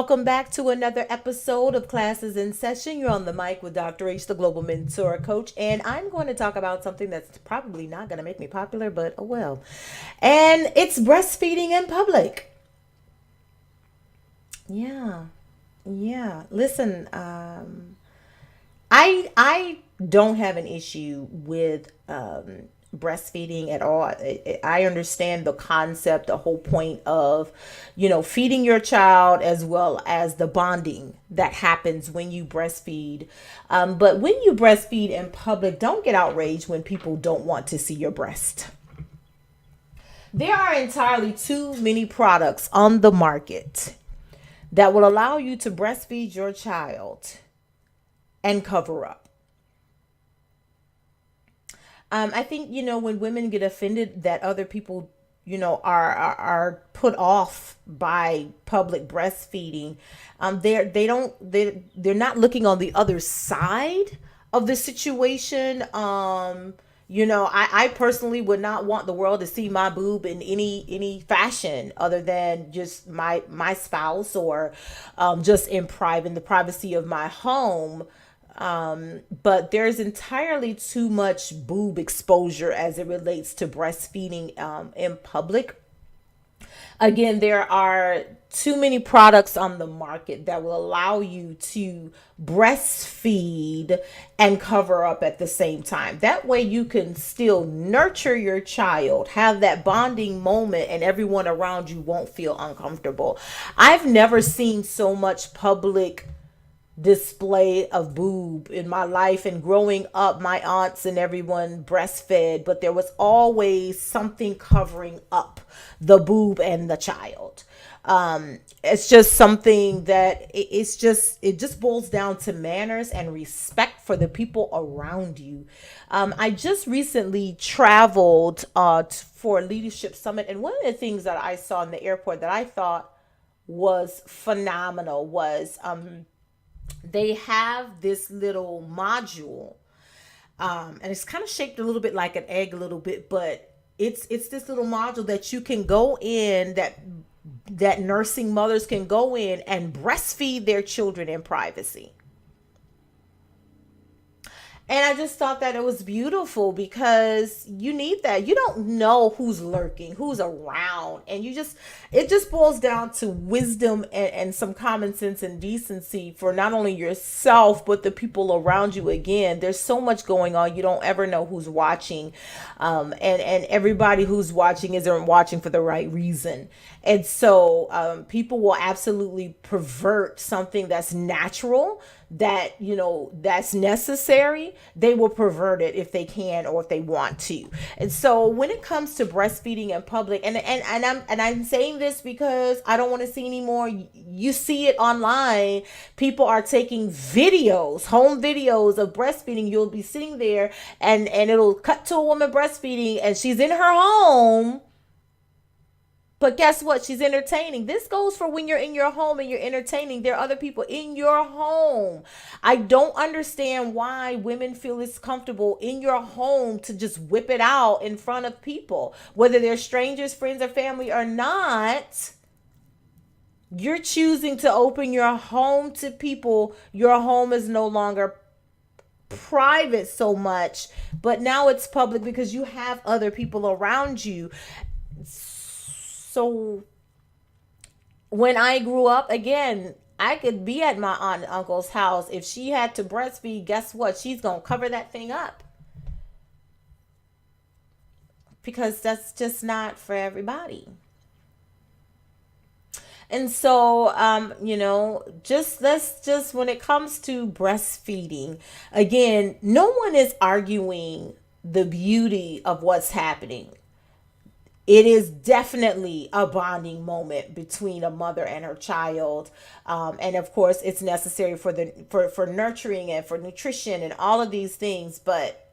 Welcome back to another episode of Classes in Session. You're on the mic with Dr. H, the Global Mentor Coach, and I'm going to talk about something that's probably not going to make me popular, but oh well. And it's breastfeeding in public. Yeah, yeah. Listen, I don't have an issue with breastfeeding at all. I understand the concept, the whole point of, feeding your child as well as the bonding that happens when you breastfeed. But when you breastfeed in public, don't get outraged when people don't want to see your breast. There are entirely too many products on the market that will allow you to breastfeed your child and cover up. I think when women get offended that other people are put off by public breastfeeding, they're not looking on the other side of the situation. I personally would not want the world to see my boob in any fashion other than just my spouse, or just in the privacy of my home. But there's entirely too much boob exposure as it relates to breastfeeding in public. Again, there are too many products on the market that will allow you to breastfeed and cover up at the same time. That way you can still nurture your child, have that bonding moment, and everyone around you won't feel uncomfortable. I've never seen so much public display of boob in my life. And growing up, my aunts and everyone breastfed, but there was always something covering up the boob and the child. It's just something that it just boils down to manners and respect for the people around you. I just recently traveled for a leadership summit, and one of the things that I saw in the airport that I thought was phenomenal was they have this little module, and it's kind of shaped a little bit like an egg, a little bit, but it's this little module that you can go in, that nursing mothers can go in and breastfeed their children in privacy. And I just thought that it was beautiful, because you need that. You don't know who's lurking, who's around. And it just boils down to wisdom and some common sense and decency for not only yourself, but the people around you. Again, there's so much going on. You don't ever know who's watching. And everybody who's watching isn't watching for the right reason. And so people will absolutely pervert something that's natural, that's necessary. They will pervert it if they can or if they want to. And so when it comes to breastfeeding in public, and I'm saying this because I don't want to see anymore. You see it online. People are taking videos, home videos of breastfeeding. You'll be sitting there, and it'll cut to a woman breastfeeding, and she's in her home. But guess what? She's entertaining. This goes for when you're in your home and you're entertaining. There are other people in your home. I don't understand why women feel it's comfortable in your home to just whip it out in front of people. Whether they're strangers, friends, or family or not, you're choosing to open your home to people. Your home is no longer private so much, but now it's public because you have other people around you. So when I grew up, again, I could be at my aunt and uncle's house. If she had to breastfeed, guess what? She's going to cover that thing up, because that's just not for everybody. And so, when it comes to breastfeeding, again, no one is arguing the beauty of what's happening. It is definitely a bonding moment between a mother and her child, and of course, it's necessary for nurturing and for nutrition and all of these things. But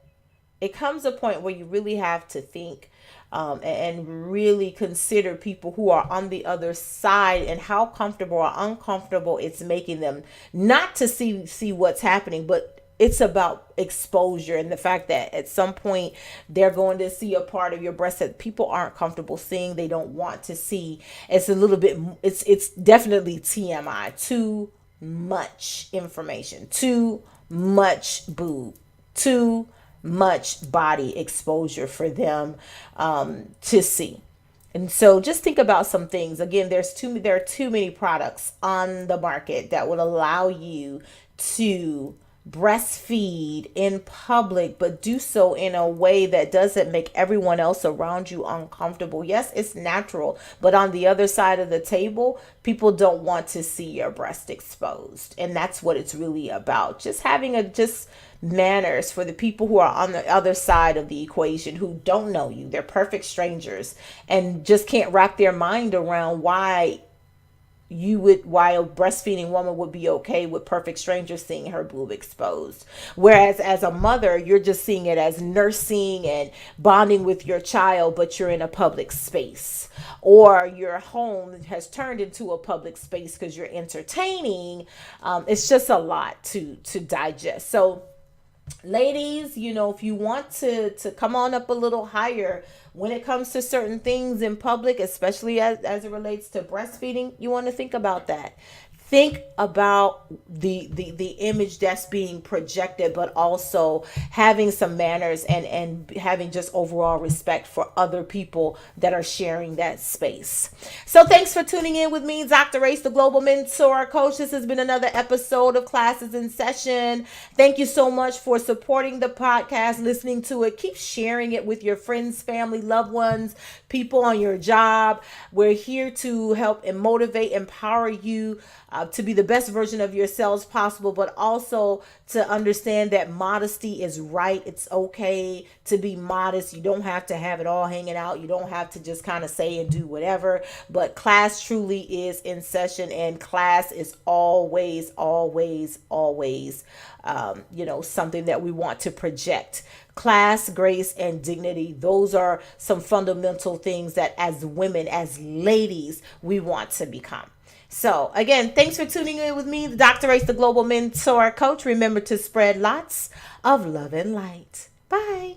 it comes a point where you really have to think, and really consider people who are on the other side and how comfortable or uncomfortable it's making them, not to see what's happening, but it's about exposure and the fact that at some point they're going to see a part of your breast that people aren't comfortable seeing, they don't want to see. It's a little bit, it's definitely TMI, too much information, too much boob, too much body exposure for them to see. And so just think about some things. Again, there are too many products on the market that would allow you to breastfeed in public, but do so in a way that doesn't make everyone else around you uncomfortable. Yes, it's natural, but on the other side of the table, people don't want to see your breast exposed. And that's what it's really about. Just having a just manners for the people who are on the other side of the equation, who don't know you. They're perfect strangers and just can't wrap their mind around why a breastfeeding woman would be okay with perfect strangers seeing her boob exposed. Whereas as a mother, you're just seeing it as nursing and bonding with your child, but you're in a public space, or your home has turned into a public space because you're entertaining. It's just a lot to digest. So ladies, if you want to come on up a little higher when it comes to certain things in public, especially as it relates to breastfeeding, you want to think about that. Think about the image that's being projected, but also having some manners and having just overall respect for other people that are sharing that space. So thanks for tuning in with me, Dr. Race, the Global Mentor Coach. This has been another episode of Classes in Session. Thank you so much for supporting the podcast, listening to it. Keep sharing it with your friends, family, loved ones, people on your job. We're here to help and motivate, empower you to be the best version of yourselves possible, but also to understand that modesty is right. It's okay to be modest. You don't have to have it all hanging out. You don't have to just kind of say and do whatever. But class truly is in session, and class is always, always, always, something that we want to project. Class, grace, and dignity. Those are some fundamental things that as women, as ladies, we want to become. So again, thanks for tuning in with me, Dr. Race, the Global Mentor Coach. Remember to spread lots of love and light. Bye.